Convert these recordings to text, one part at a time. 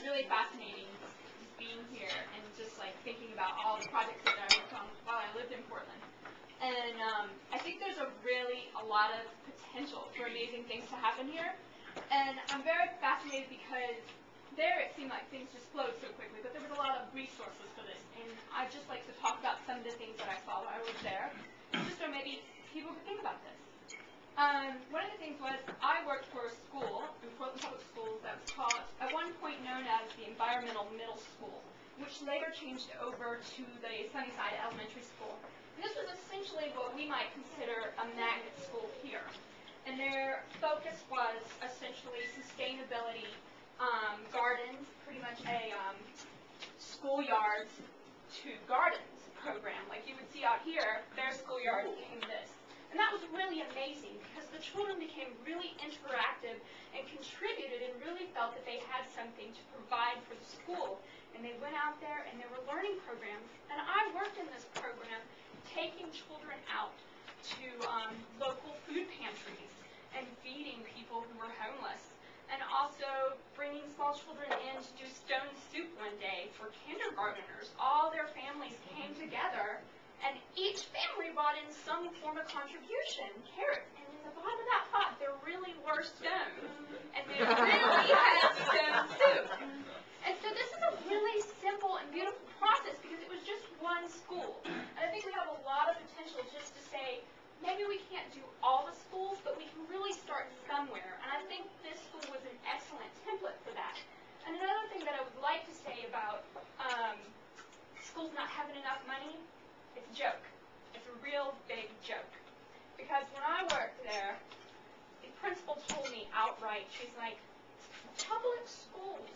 really fascinating being here and just like thinking about all the projects that I worked on while I lived in Portland. And I think there's a lot of potential for amazing things to happen here. And I'm very fascinated because there it seemed like things just flowed so quickly, but there was a lot of resources for this. And I'd just like to talk about some of the things that I saw while I was there, just so maybe people could think about this. One of the things was I worked for a school in Portland Public Schools that was called, at one point known as the Environmental Middle School, which later changed over to the Sunnyside Elementary School. And this was essentially what we might consider a magnet school here. And their focus was essentially sustainability, gardens, pretty much a schoolyards to gardens program. Like you would see out here, their schoolyard became this. And that was really amazing because the children became really interactive and contributed and really felt that they had something to provide for the school. And they went out there and there were learning programs. And I worked in this program taking children out to local food pantries and feeding people who were homeless. And also bringing small children in to do stone soup one day for kindergarteners. All their families came together. And each family brought in some form of contribution, carrots. And in the bottom of that pot, there really were stones. And they really had stone soup. And so this is a really simple and beautiful process because it was just one school. And I think we have a lot of potential just to say, maybe we can't do all the schools, but we can really start somewhere. And I think this school was an excellent template for that. And another thing that I would like to say about schools not having enough money, it's a joke. It's a real big joke. Because when I worked there, the principal told me outright, she's like, public schools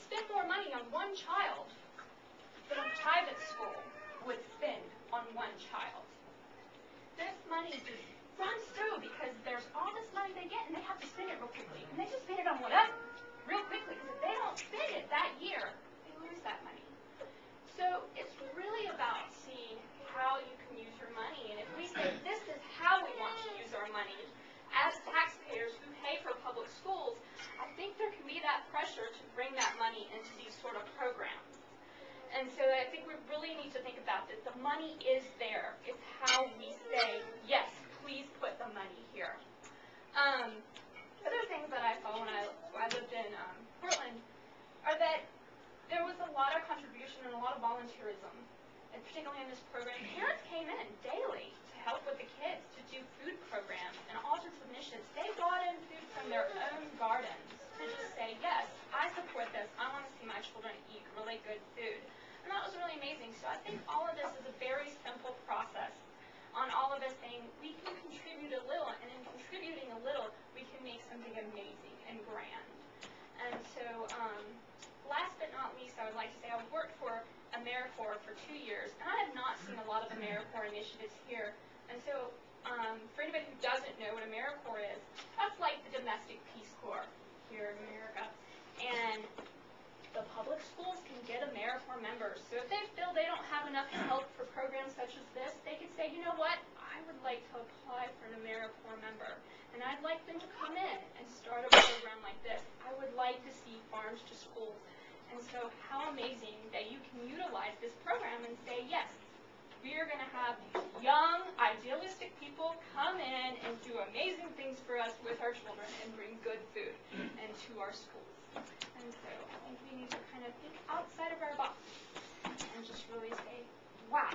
spend more money on one child than a private school would spend on one child. This money just runs through because there's all this money they get and they have to spend it real quickly. And they just spend it on whatever real quickly because if they don't spend it that year, they lose that money. So it's really about seeing how you can use your money. And if we say this is how we want to use our money, as taxpayers who pay for public schools, I think there can be that pressure to bring that money into these sort of programs. And so I think we really need to think about this. The money is there. It's how we say, yes, please put the money here. Other things that I saw when I lived in Portland are that there was a lot of contribution and a lot of volunteerism, and particularly in this program. Parents came in daily to help with the kids, to do food programs and all sorts of missions. They brought in food from their own gardens to just say, yes, I support this. I want to see my children eat really good food. And that was really amazing. So I think all of this is a very simple process on all of us saying we can contribute a little, and in contributing a little, we can make something amazing and grand. And so last but not least, I would like to say I worked for AmeriCorps for 2 years, and I have not seen a lot of AmeriCorps initiatives here. And so for anybody who doesn't know what AmeriCorps is, that's like the domestic Peace Corps here in America. And the public schools can get AmeriCorps members. So if they feel they don't have enough help for programs such as this, they can say, you know what, I would like to apply for an AmeriCorps member. And I'd like them to come in and start a program like this. I would like to see farms to schools. And so how amazing that you can utilize this program and say, yes, we are going to have young, idealistic people come in and do amazing things for us with our children and bring good food into our schools. And so I think we need to kind of think outside of our box and just really say, wow,